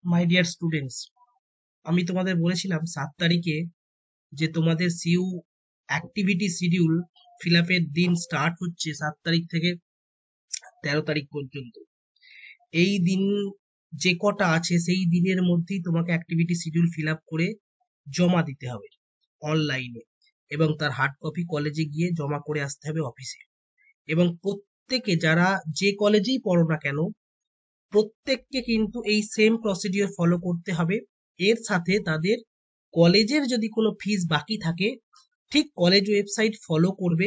My dear students, আমি তোমাদের বলেছিলাম 7 তারিখে যে তোমাদের সিইউ অ্যাক্টিভিটি শিডিউল ফিল আপের দিন স্টার্ট হচ্ছে 7 তারিখ থেকে 13 তারিখ পর্যন্ত। এই দিন যে কটা আছে সেই দিনের মধ্যেই তোমাকে অ্যাক্টিভিটি শিডিউল ফিল আপ করে জমা দিতে হবে অনলাইনে, এবং তার হার্ড কপি কলেজে গিয়ে জমা করে আসতে হবে অফিসে। এবং প্রত্যেকে যারা যে কলেজেই পড়ো না কেন, প্রত্যেককে কিন্তু এই সেম প্রসিডিওর ফলো করতে হবে। এর সাথে তাদের কলেজের যদি কোনো ফিস বাকি থাকে, ঠিক কলেজ ওয়েবসাইট ফলো করবে,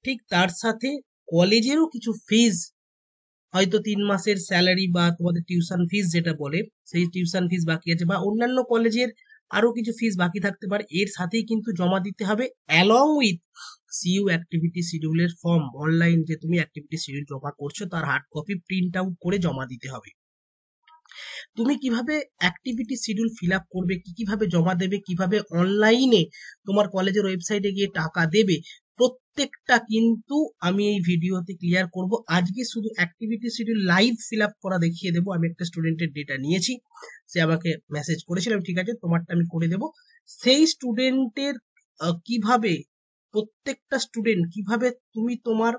ঠিক তার সাথে কলেজেরও কিছু ফিস, হয়তো 3 মাসের স্যালারি বা তোমাদের টিউশন ফিস যেটা বলে, সেই টিউশন ফিস বাকি আছে, বা অন্যান্য কলেজের আরো কিছু ফিস বাকি থাকতে পারে, এর সাথেই কিন্তু জমা দিতে হবে অ্যালং উইথ সিইউ অ্যাক্টিভিটি শিডিউলের ফর্ম। অনলাইন যে তুমি অ্যাক্টিভিটি শিডিউল জমা করছো তার হার্ড কপি প্রিন্ট আউট করে জমা দিতে হবে। তুমি কিভাবে অ্যাক্টিভিটি শিডিউল ফিল আপ করবে, কিভাবে জমা দেবে, কিভাবে অনলাইনে তোমার কলেজের ওয়েবসাইটে গিয়ে টাকা দেবে, প্রত্যেকটা কিন্তু আমি এই ভিডিওতে ক্লিয়ার করব। আজকে শুধু activity schedule live fill up করা দেখিয়ে দেবো। আমি একটা স্টুডেন্টের ডেটা নিয়েছি, সে আমাকে মেসেজ করেছিল, ঠিক আছে তোমারটা আমি করে দেবো। সেই স্টুডেন্টের কিভাবে, প্রত্যেকটা স্টুডেন্ট কিভাবে তুমি তোমার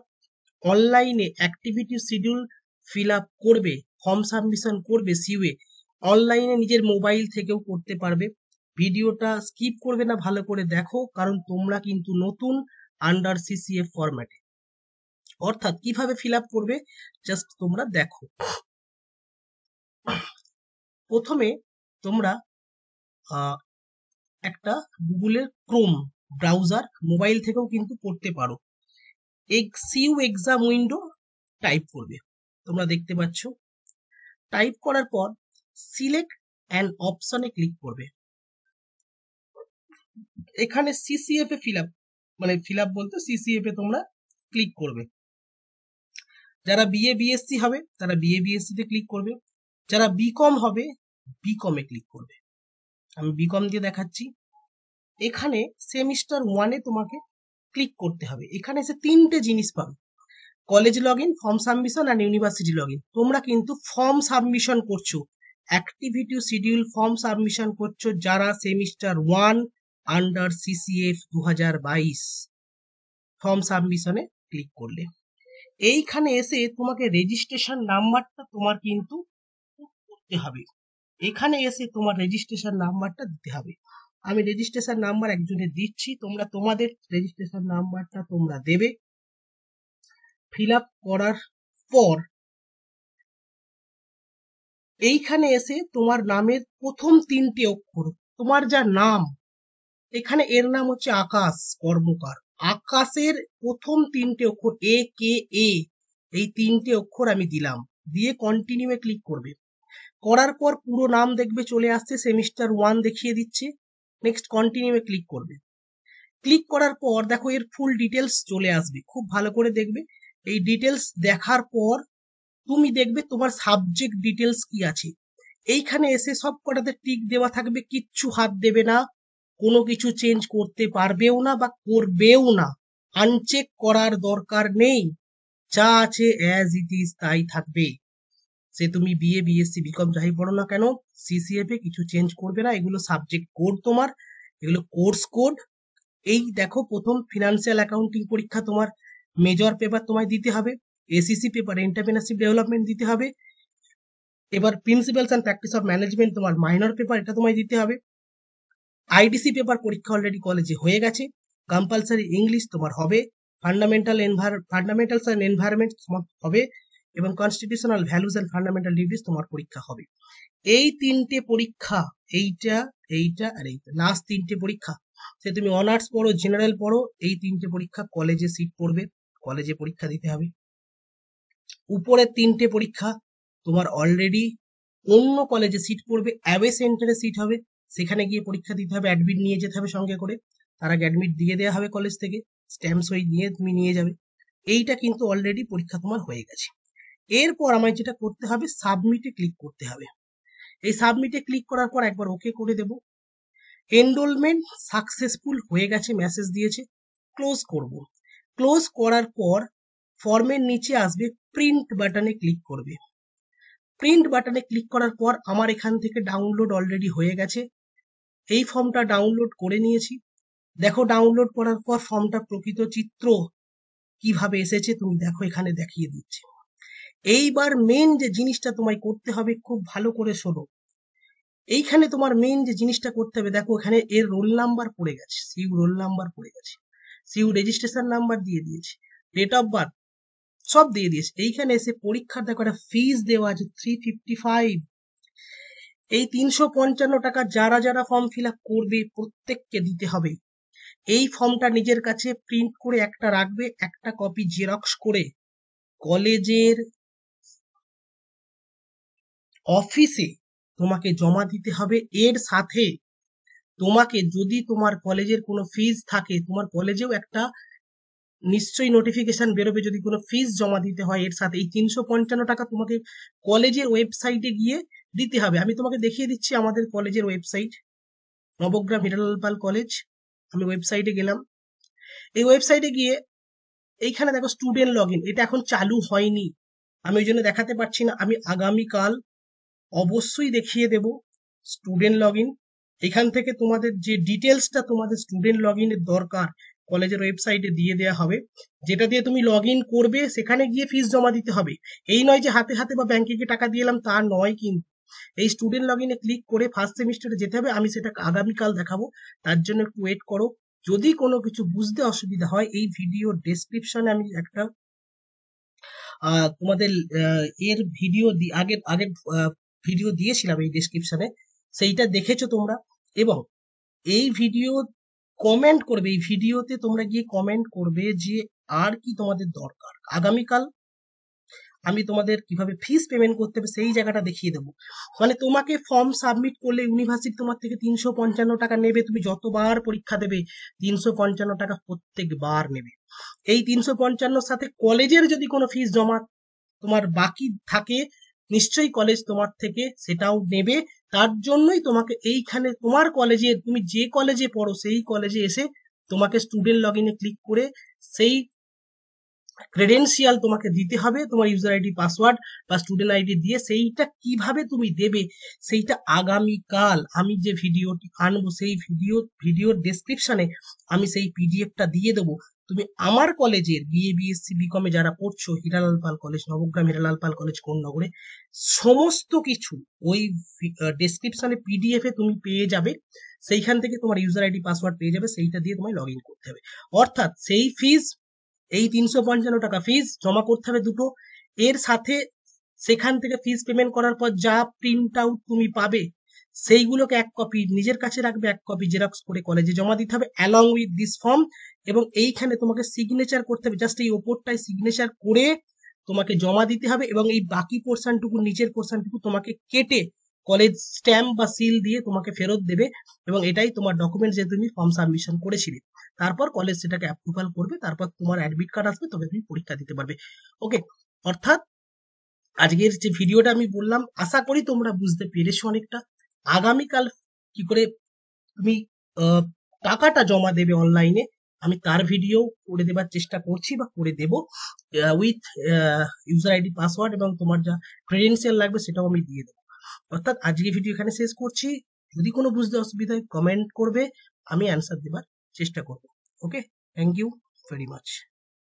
অনলাইনে অ্যাক্টিভিটি শিডিউল ফিল আপ করবে, ফর্ম সাবমিশন করবে সিইউ, অনলাইনে নিজের মোবাইল থেকেও করতে পারবে। ভিডিওটা স্কিপ করবে না, ভালো করে দেখো, কারণ তোমরা কিন্তু নতুন আন্ডার সিসিএফ ফরম্যাটে, অর্থাৎ কিভাবে ফিল আপ করবে জাস্ট তোমরা দেখো। প্রথমে তোমরা একটা গুগলের ক্রোম ব্রাউজার, মোবাইল থেকেও কিন্তু করতে পারো, সিইউ এক্সাম উইন্ডো টাইপ করবে, তোমরা দেখতে পাচ্ছ। টাইপ করার পর সিলেক্ট অ্যান অপশনে ক্লিক করবে। এখানে সিসিএফ এ ফিল আপ, মানে ফিল আপ বলতে সিসিএফ এ তোমরা ক্লিক করবে। যারা বিএ বিএসসি হবে তারা বিএ বিএসসি তে ক্লিক করবে, যারা বিকম হবে বিকম এ ক্লিক করবে। আমি বিকম দিয়ে দেখাচ্ছি। এখানে সেমিস্টার 1-এ তোমাকে ক্লিক করতে হবে। এখানে এসে 3টে জিনিস পাবে, college log in, form submission আর ইউনিভার্সিটি লগ ইন। তোমরা কিন্তু ফর্ম সাবমিশন করছো, অ্যাক্টিভিটি শিডিউল ফর্ম সাবমিশন করছো যারা সেমিস্টার 1 আন্ডার সিসিএফ 2022। ফর্ম সাবমিশনে ক্লিক করলে এইখানে এসে তোমাকে রেজিস্ট্রেশন নাম্বারটা তোমার কিন্তু করতে হবে। এখানে এসে তোমার রেজিস্ট্রেশন নাম্বারটা দিতে হবে। আমি রেজিস্ট্রেশন নাম্বার একজনের দিচ্ছি, তোমরা তোমাদের রেজিস্ট্রেশন নাম্বারটা তোমরা দেবে। ফিল আপ করার পর এইখানে এসে তোমার নামের প্রথম 3টে অক্ষর, তোমার যা নাম, এখানে এর নাম হচ্ছে আকাশ কর্মকার, আকাশের প্রথম 3টে অক্ষর এ কে এ, এই 3টে অক্ষর আমি দিলাম, দিয়ে কন্টিনিউ এ ক্লিক করবে। করার পর পুরো নাম দেখবে চলে আসছে, সেমিস্টার 1 দেখিয়ে দিচ্ছে। নেক্সট কন্টিনিউ এ ক্লিক করবে। ক্লিক করার পর দেখো এর ফুল ডিটেলস চলে আসবে, খুব ভালো করে দেখবে। এই ডিটেলস দেখার পর তুমি দেখবে তোমার সাবজেক্ট ডিটেলস কি আছে। এইখানে এসে সব কটাতে টিক দেওয়া থাকবে, কিচ্ছু হাত দেবে না, কোনো কিছু চেঞ্জ করতে পারবেও না বা করবেও না, আনচেক করার দরকার নেই, যা আছে অ্যাজ ইট ইজ তাই থাকবে। সে তুমি বিএ বিএসসি বিকম যাই পড়ো না কেন, সিসিএফ এ কিছু চেঞ্জ করবে না। এগুলো সাবজেক্ট কোড তোমার, এগুলো কোর্স কোড। এই দেখো প্রথম ফিনান্সিয়াল অ্যাকাউন্টিং পরীক্ষা তোমার মেজর পেপার তোমায় দিতে হবে, এসিসি পেপার এন্টারপ্রেনারশিপ ডেভেলপমেন্ট দিতে হবে, এবার principles and practice of management তোমার মাইনর পেপার, এটা তোমায় দিতে হবে। আইডিসি পেপার পরীক্ষা অলরেডি কলেজে হয়ে গেছে। কম্পালসারি ইংলিশ তোমার হবে, ফান্ডামেন্টালস অ্যান্ড এনভায়রনমেন্ট তোমার হবে, এবং constitutional values and fundamental duties তোমার পরীক্ষা হবে। এই 3টে পরীক্ষা, এইটা এইটা আর এইটা, লাস্ট 3টে পরীক্ষা। সে তুমি অনার্স পড়ো জেনারেল পড়ো, এই 3টে পরীক্ষা কলেজে সিট পড়বে, কলেজে পরীক্ষা দিতে হবে। উপরের 3টে পরীক্ষা তোমার অলরেডি অন্য কলেজে সিট পড়বে, অ্যাওয়ে সেন্টারে সিট হবে, সেখানে গিয়ে পরীক্ষা দিতে হবে, অ্যাডমিট নিয়ে যেতে হবে সঙ্গে করে, তার আগে অ্যাডমিট দিয়ে দেওয়া হবে কলেজ থেকে, স্ট্যাম্প সই নিয়ে তুমি নিয়ে যাবে। এইটা কিন্তু অলরেডি পরীক্ষা তোমার হয়ে গেছে। এরপর আমায় যেটা করতে হবে, সাবমিটে ক্লিক করতে হবে। এই সাবমিটে ক্লিক করার পর একবার ওকে করে দেব। এনরোলমেন্ট সাকসেসফুল হয়ে গেছে মেসেজ দিয়েছে, ক্লোজ করব। ক্লোজ করার পর ফর্মের নিচে আসবে প্রিন্ট বাটনে ক্লিক করবে। প্রিন্ট বাটনে ক্লিক করার পর আমার এখান থেকে ডাউনলোড অলরেডি হয়ে গেছে। এই ফর্মটা ডাউনলোড করে নিয়েছি। দেখো ডাউনলোড করার পর ফর্মটা প্রকৃত চিত্র কিভাবে এসেছে তুমি দেখো, এখানে দেখিয়ে দিচ্ছি। এইবার মেন যে জিনিসটা তোমায় করতে হবে, খুব ভালো করে শোনো। এইখানে তোমার মেন যে জিনিসটা করতে হবে, দেখো এখানে এর রোল নাম্বার পড়ে গেছে, সিইউ রোল নাম্বার পড়ে গেছে, সিইউ রেজিস্ট্রেশন নাম্বার দিয়ে দিয়েছি, ডেট অফ বার্থ সব দিয়ে দিয়েছে। এইখানে এসে পরীক্ষার দেখো একটা ফিস দেওয়া আছে 355। এই 355 টাকা যারা যারা ফর্ম ফিল আপ করবে প্রত্যেককে দিতে হবে। এই ফর্মটা নিজের কাছে প্রিন্ট করে একটা রাখবে, একটা কপি জেরক্স করে কলেজের অফিসে তোমাকে জমা দিতে হবে। এর সাথে তোমাকে যদি তোমার কলেজের কোনো ফিজ থাকে, তোমার কলেজেও একটা নিশ্চয়ই নোটিফিকেশন বেরোবে যদি কোনো ফিজ জমা দিতে হয়। এর সাথে এই 355 টাকা তোমাকে কলেজের ওয়েবসাইটে গিয়ে দিতে হবে। আমি তোমাকে দেখিয়ে দিচ্ছি আমাদের কলেজের ওয়েবসাইট, নবগ্রাম হিরালাল পাল কলেজ। আমি ওয়েবসাইটে গেলাম। এই ওয়েবসাইটে গিয়ে এইখানে দেখো স্টুডেন্ট লগ ইন, এটা এখন চালু হয়নি, আমি ওই জন্য দেখাতে পারছি না। আমি আগামীকাল অবশ্যই দেখিয়ে দেব স্টুডেন্ট লগ ইন। এখান থেকে তোমাদের যে ডিটেলসটা তোমাদের স্টুডেন্ট লগ ইনের দরকার কলেজের ওয়েবসাইটে দিয়ে দেওয়া হবে, যেটা দিয়ে তুমি লগ ইন করবে, সেখানে গিয়ে ফিস জমা দিতে হবে। এই নয় যে হাতে হাতে বা ব্যাংকে গিয়ে টাকা দিয়ে এলাম, তা নয়। কিন্তু এই স্টুডেন্ট লগ ইনে ক্লিক করে ফার্স্ট সেমিস্টারে যেতে হবে। আমি সেটা আগামীকাল দেখাবো, তার জন্য একটু ওয়েট করো। যদি কোনো কিছু বুঝতে অসুবিধা হয়, এই ভিডিও ডেসক্রিপশনে আমি একটা তোমাদের এর ভিডিও আগের আগের ভিডিও দিয়েছিলাম এই ডেসক্রিপশনে, সেইটা দেখেছো তোমরা। এবং এই ভিডিও কমেন্ট করবে, এই ভিডিওতে তোমরা গিয়ে কমেন্ট করবে যে আর কি তোমাদের দরকার। আগামীকাল আমি তোমাদের কিভাবে ফিস পেমেন্ট করতে হবে সেই জায়গাটা দেখিয়ে দেবো। মানে তোমাকে ফর্ম সাবমিট করলে ইউনিভার্সিটি তোমার থেকে 355 টাকা নেবে, তুমি যতবার পরীক্ষা দেবে 355 টাকা প্রত্যেকবার নেবে। এই 355 সাথে কলেজের যদি কোনো ফিস জমা তোমার বাকি থাকে, নিশ্চয়ই কলেজ তোমার থেকে সেটাও নেবে। তার জন্যই তোমাকে এইখানে তোমার কলেজে, তুমি যে কলেজে পড়ো সেই কলেজে এসে তোমাকে স্টুডেন্ট লগ ইনে ক্লিক করে সেই ক্রেডেন্সিয়াল তোমাকে দিতে হবে, তোমার ইউজার আইডি পাসওয়ার্ড বা স্টুডেন্ট আইডি দিয়ে। সেইটা কিভাবে তুমি দেবে সেইটা আগামীকাল আমি যে ভিডিওটি আনবো সেই ভিডিওর ডেসক্রিপশনে আমি সেই পিডিএফটা দিয়ে দেবো। তুমি আমার কলেজের বিএ বিএসসি বিকমে যারা পড়ছো, হিরালাল পাল কলেজ, নবগ্রাম হিরালাল পাল কলেজ কোন্নগরে, সমস্ত কিছু ওই ডেসক্রিপশনে পিডিএফ এ তুমি পেয়ে যাবে। সেইখান থেকে তোমার ইউজার আইডি পাসওয়ার্ড পেয়ে যাবে, সেইটা দিয়ে তোমায় লগ ইন করতে হবে। অর্থাৎ সেই ফিজ, এই 355 টাকা ফিজ জমা করতে হবে দুটো। এর সাথে সেখান থেকে ফিজ পেমেন্ট করার পর যা প্রিন্ট আউট তুমি পাবে সেইগুলোকে এক কপি নিজের কাছে রাখবে, এক কপি জেরক্স করে কলেজে জমা দিতে হবে অ্যালং উইথ দিস ফর্ম। এবং এইখানে তোমাকে সিগনেচার করতে হবে, জাস্ট এই ওপরটায় সিগনেচার করে তোমাকে জমা দিতে হবে। এবং এই বাকি পোর্শনটুকু, নিচের পোর্শনটুকু তোমাকে কেটে কলেজ স্ট্যাম্প বা সিল দিয়ে তোমাকে ফেরত দেবে। এবং এটাই তোমার ডকুমেন্ট যে তুমি ফর্ম সাবমিশন করেছিলে। তারপর কলেজ সেটাকে অ্যাপ্রুভাল করবে, তারপর তোমার অ্যাডমিট কার্ড আসবে, তবে তুমি পরীক্ষা দিতে পারবে। ওকে, অর্থাৎ আজকের যে ভিডিওটা আমি বললাম, আশা করি তোমরা বুঝতে পেরেছো অনেকটা। আগামীকাল কি করে তুমি টাকাটা জমা দেবে অনলাইনে, আমি তার ভিডিও করে দেবার চেষ্টা করছি বা করে দেব, উইথ ইউজার আইডি পাসওয়ার্ড এবং তোমার যা ক্রেডেন্সিয়াল লাগবে সেটাও আমি দিয়ে দেবো। অর্থাৎ আজকে ভিডিও এখানে শেষ করছি। যদি কোনো বুঝতে অসুবিধা হয় কমেন্ট করবে, আমি অ্যান্সার দেবার চেষ্টা করব। ওকে, থ্যাংক ইউ ভেরি মাচ।